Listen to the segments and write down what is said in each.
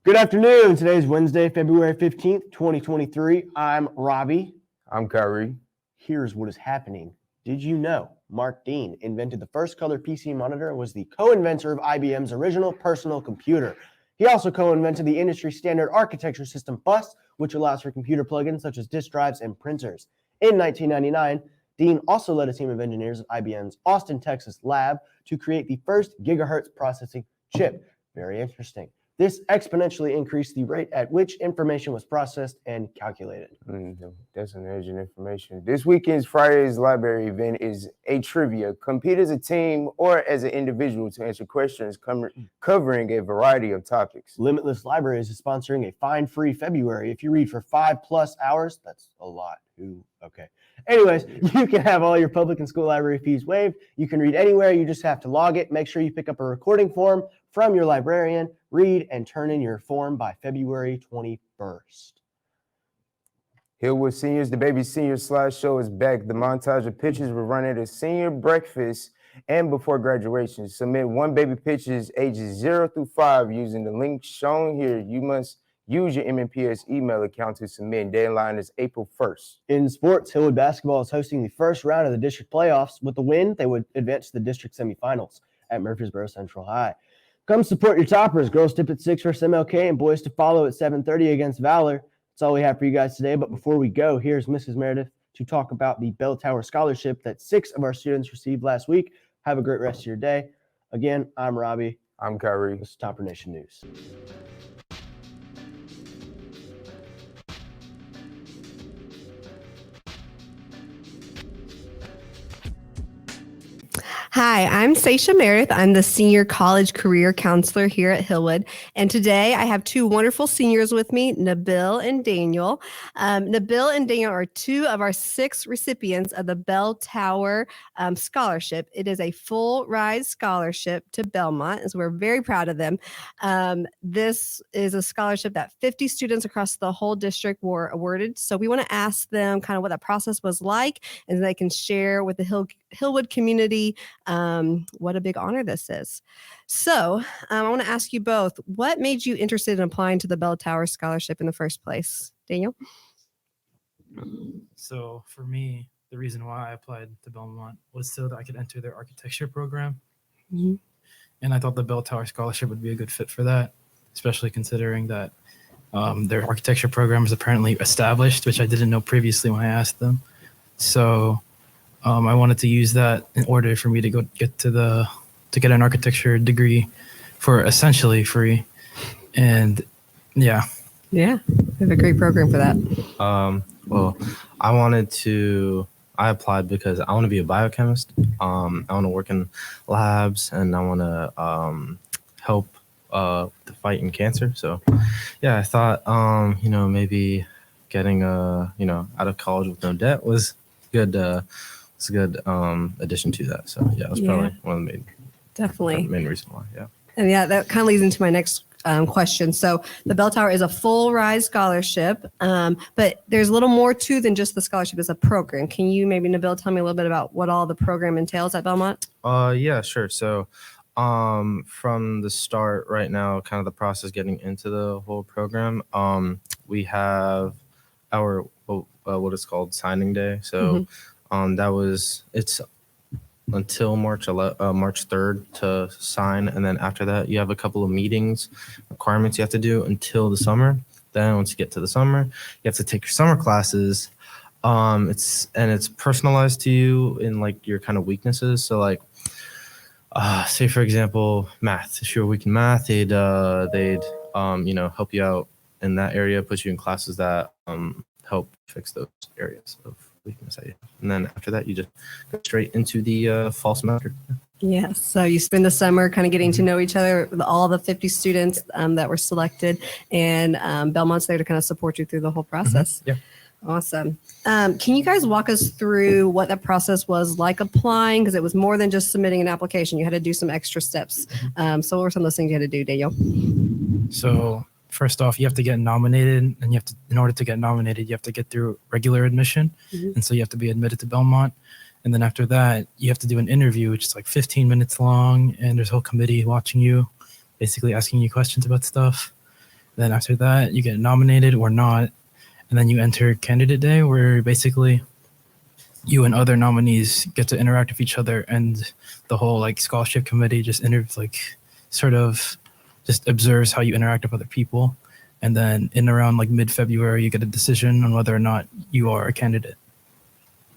Good afternoon. Today is Wednesday, February 15th, 2023. I'm Robbie. I'm Kyrie. Here's what is happening. Did you know Mark Dean invented the first color PC monitor and was the co-inventor of IBM's original personal computer? He also co-invented the industry standard architecture system bus, which allows for computer plugins such as disk drives and printers. In 1999, Dean also led a team of engineers at IBM's Austin, Texas lab to create the first gigahertz processing chip. Very interesting. This exponentially increased the rate at which information was processed and calculated. That's an urgent information. This weekend's Friday's Library event is a trivia. Compete as a team or as an individual to answer questions covering a variety of topics. Limitless Libraries is sponsoring a fine-free February. If you read for 5+ hours, that's a lot. Ooh, okay. Anyways, you can have all your public and school library fees waived. You can read anywhere. You just have to log it. Make sure you pick up a recording form from your librarian. Read and turn in your form by February 21st. Hillwood Seniors, the Baby Senior slideshow is back. The montage of pictures will run at a senior breakfast and before graduation. Submit one baby pictures ages 0 through 5 using the link shown here. You must use your MNPS email account to submit. Deadline is April 1st. In sports, Hillwood basketball is hosting the first round of the district playoffs. With the win, they would advance to the district semifinals at Murfreesboro Central High. Come support your toppers. Girls tip at 6 versus MLK and boys to follow at 7:30 against Valor. That's all we have for you guys today. But before we go, here's Mrs. Meredith to talk about the Bell Tower Scholarship that 6 of our students received last week. Have a great rest of your day. Again, I'm Robbie. I'm Kyrie. This is Topper Nation News. Hi, I'm Seisha Meredith. I'm the Senior College Career Counselor here at Hillwood. And today I have 2 wonderful seniors with me, Nabil and Daniel. Nabil and Daniel are 2 of our 6 recipients of the Bell Tower Scholarship. It is a full ride scholarship to Belmont, so we're very proud of them. This is a scholarship that 50 students across the whole district were awarded. So we want to ask them kind of what that process was like, and they can share with the Hillwood community what a big honor this is. So I want to ask you both, what made you interested in applying to the Bell Tower Scholarship in the first place? Daniel? So for me, the reason why I applied to Belmont was so that I could enter their architecture program. Mm-hmm. And I thought the Bell Tower Scholarship would be a good fit for that, especially considering that their architecture program is apparently established, which I didn't know previously when I asked them. So I wanted to use that in order for me to get an architecture degree for essentially free. And yeah, we have a great program for that. Well, I applied because I want to be a biochemist. I want to work in labs and I want to help the fight in cancer. So yeah, I thought maybe getting out of college with no debt was good. It's a good addition to that. So yeah, that's probably one of the main reason why. Yeah. And that kind of leads into my next question. So the Bell Tower is a full ride scholarship, but there's a little more to than just the scholarship. It's a program. Can you maybe, Nabil, tell me a little bit about what all the program entails at Belmont? Yeah, sure. So from the start right now, kind of the process getting into the whole program, we have our what is called signing day. So it's until March 3rd to sign, and then after that you have a couple of meetings requirements you have to do until the summer. Then once you get to the summer, you have to take your summer classes. It's personalized to you in like your kind of weaknesses. So like say for example math, if you're weak in math, they'd help you out in that area, put you in classes that help fix those areas of weakness. And then after that, you just go straight into the fall semester. Yes. So you spend the summer kind of getting to know each other, all the 50 students that were selected, and Belmont's there to kind of support you through the whole process. Yeah. Awesome. Can you guys walk us through what that process was like applying? Because it was more than just submitting an application. You had to do some extra steps. So what were some of those things you had to do, Daniel? So first off, you have to get nominated, and in order to get nominated, you have to get through regular admission. And so you have to be admitted to Belmont. And then after that, you have to do an interview, which is like 15 minutes long. And there's a whole committee watching you, basically asking you questions about stuff. Then after that, you get nominated or not. And then you enter candidate day, where basically you and other nominees get to interact with each other, and the whole like scholarship committee just sort of just observes how you interact with other people. And then in around like mid-February, you get a decision on whether or not you are a candidate.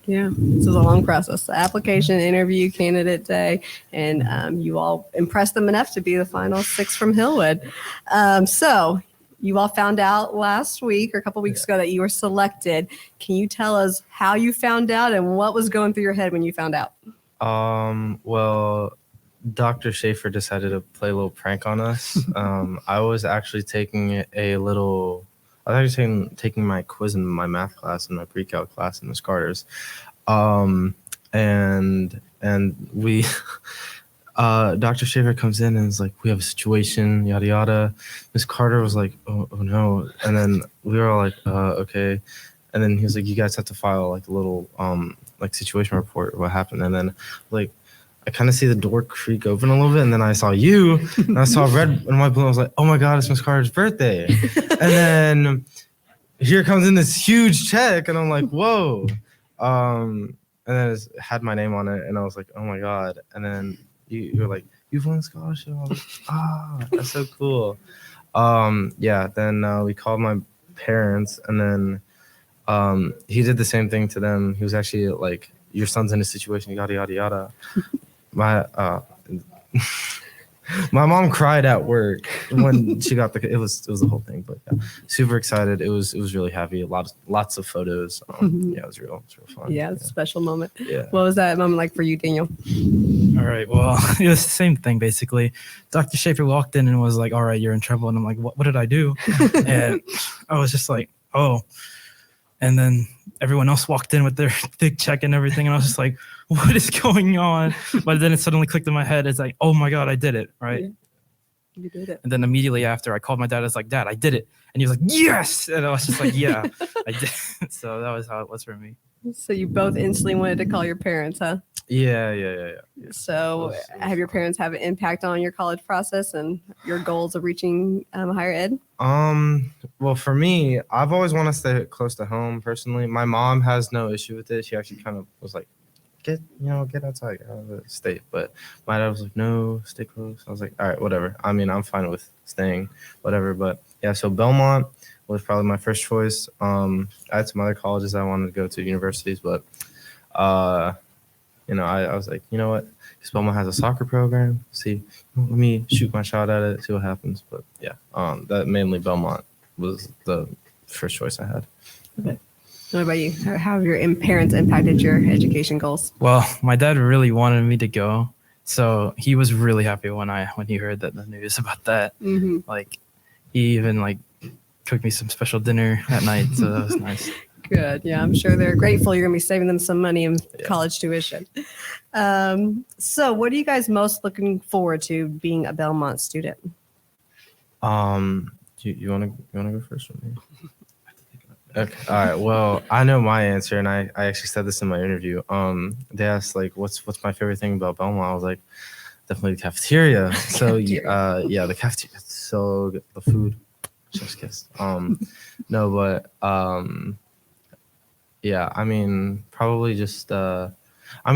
Yeah, this is a long process. The application, interview, candidate day, and you all impressed them enough to be the final 6 from Hillwood. So you all found out last week or a couple weeks ago that you were selected. Can you tell us how you found out and what was going through your head when you found out? Well, Dr. Schaefer decided to play a little prank on us. I was actually taking taking my quiz in my math class and my pre-calc class in Miss Carter's. And we, Dr. Schaefer comes in and is like, we have a situation, yada, yada. Miss Carter was like, oh no. And then we were all like, okay. And then he was like, you guys have to file like a little, like situation report, what happened. And then like, I kind of see the door creak open a little bit, and then I saw you, and I saw red and white balloon. I was like, oh my God, it's Miss Carter's birthday. And then here comes in this huge check, and I'm like, whoa. And then it had my name on it, and I was like, oh my God. And then you were like, you've won a scholarship. I was like, that's so cool. Then we called my parents, and then he did the same thing to them. He was actually like, your son's in a situation, yada, yada, yada. My mom cried at work when she got it was the whole thing, but yeah, super excited. It was really happy. Lots of photos. Yeah, it was real fun. Yeah, it's a special moment. Yeah. What was that moment like for you, Daniel? All right. Well, it was the same thing basically. Dr. Schaefer walked in and was like, all right, you're in trouble. And I'm like, what did I do? And I was just like, oh. And then everyone else walked in with their big check and everything. And I was just like, what is going on? But then it suddenly clicked in my head. It's like, oh my God, I did it. Right. Yeah. You did it. And then immediately after I called my dad, I was like, Dad, I did it. And he was like, yes. And I was just like, yeah, I did. So that was how it was for me. So you both instantly wanted to call your parents, huh? Yeah. So It was have your parents have an impact on your college process and your goals of reaching higher ed? Well, for me, I've always wanted to stay close to home personally. My mom has no issue with it. She actually kind of was like, get outside, get out of the state. But my dad was like, no, stay close. I was like, all right, whatever. I mean, I'm fine with staying, whatever. But yeah, so Belmont was probably my first choice. I had some other colleges I wanted to go to, universities, but I was like, you know what? Because Belmont has a soccer program. Let me shoot my shot at it, see what happens. But yeah, that mainly Belmont was the first choice I had. Okay. What about you? How have your parents impacted your education goals? Well, my dad really wanted me to go. So he was really happy when he heard the news about that. Mm-hmm. Like he even like cooked me some special dinner at night. So that was nice. Good. Yeah, I'm sure they're grateful you're going to be saving them some money in college tuition. So what are you guys most looking forward to being a Belmont student? You want to go first with me? Okay. All right. Well, I know my answer, and I actually said this in my interview. They asked like, what's my favorite thing about Belmont? I was like, definitely the cafeteria. So yeah, the cafeteria. It's so good. The food, just kiss. No, but yeah. I mean, probably just. The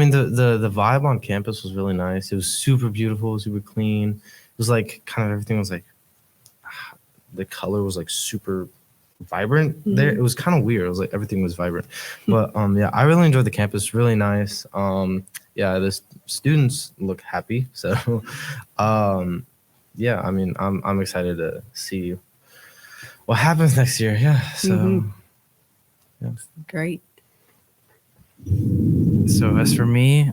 vibe on campus was really nice. It was super beautiful, super clean. It was like kind of everything was like, the color was like super vibrant there. It was kind of weird. It was like everything was vibrant. But yeah, I really enjoyed the campus. Really nice. Yeah, the students look happy. So yeah, I mean, I'm excited to see what happens next year. Yeah. So yeah. Great. So as for me,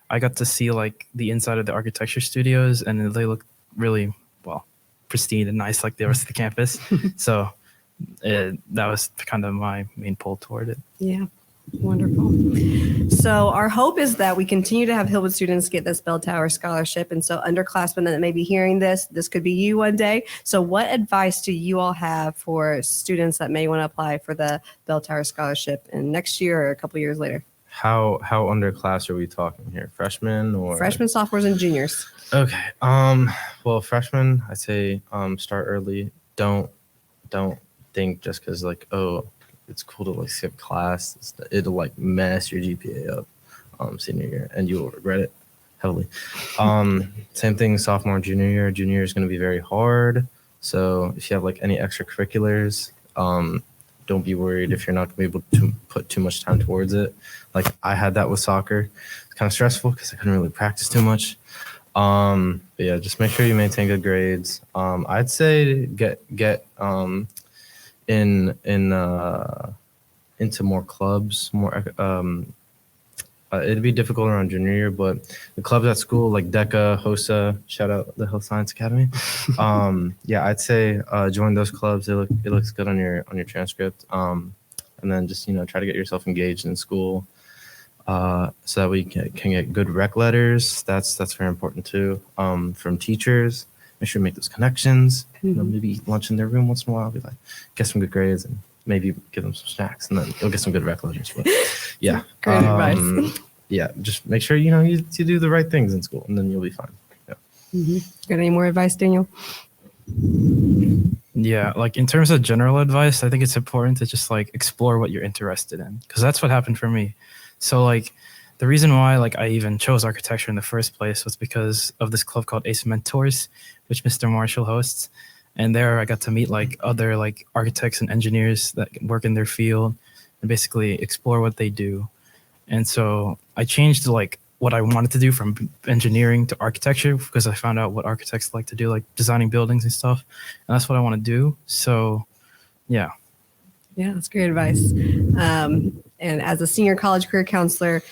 I got to see like the inside of the architecture studios, and they look really pristine and nice like the rest of the campus. So that was kind of my main pull toward it. Yeah. Wonderful. So our hope is that we continue to have Hillwood students get this Bell Tower scholarship. And so underclassmen that may be hearing this could be you one day. So what advice do you all have for students that may want to apply for the Bell Tower scholarship in next year or a couple years later? How underclass are we talking here? Freshmen or freshmen, sophomores, and juniors? Okay. Well, freshmen, I'd say start early. Don't don't think just because like, oh, it's cool to like skip class, it'll like mess your GPA up senior year, and you will regret it heavily. Same thing sophomore and junior year. Junior year is going to be very hard. So if you have like any extracurriculars, don't be worried if you're not going to be able to put too much time towards it. Like I had that with soccer. It's kind of stressful because I couldn't really practice too much. But yeah, just make sure you maintain good grades. I'd say get into more clubs, it'd be difficult around junior year, but the clubs at school like DECA, HOSA, shout out the Health Science Academy. Yeah, I'd say join those clubs. It looks good on your transcript. And then just try to get yourself engaged in school, so that we can get good rec letters. That's very important too. From teachers, make sure to make those connections. Maybe eat lunch in their room once in a while. Be like, get some good grades and maybe give them some snacks, and then you'll get some good rec letters. But yeah, Great advice. Yeah, just make sure you do the right things in school, and then you'll be fine. Yeah. Got any more advice, Daniel? Yeah, like in terms of general advice, I think it's important to just like explore what you're interested in, because that's what happened for me. So like the reason why like I even chose architecture in the first place was because of this club called Ace Mentors, which Mr. Marshall hosts. And there I got to meet like other like architects and engineers that work in their field and basically explore what they do. And so I changed like what I wanted to do from engineering to architecture because I found out what architects like to do, like designing buildings and stuff. And that's what I want to do. So yeah. Yeah, that's great advice. And as a senior college career counselor,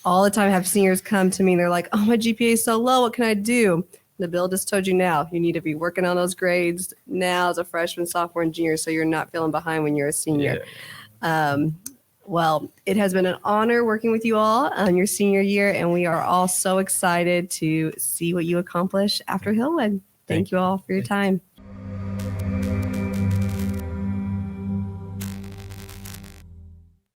all the time I have seniors come to me and they're like, oh, my GPA is so low. What can I do? Nabil just told you now. You need to be working on those grades now as a freshman, sophomore, and junior so you're not feeling behind when you're a senior. Yeah. Well, it has been an honor working with you all on your senior year, and we are all so excited to see what you accomplish after Hillwood. Thank you all for your time.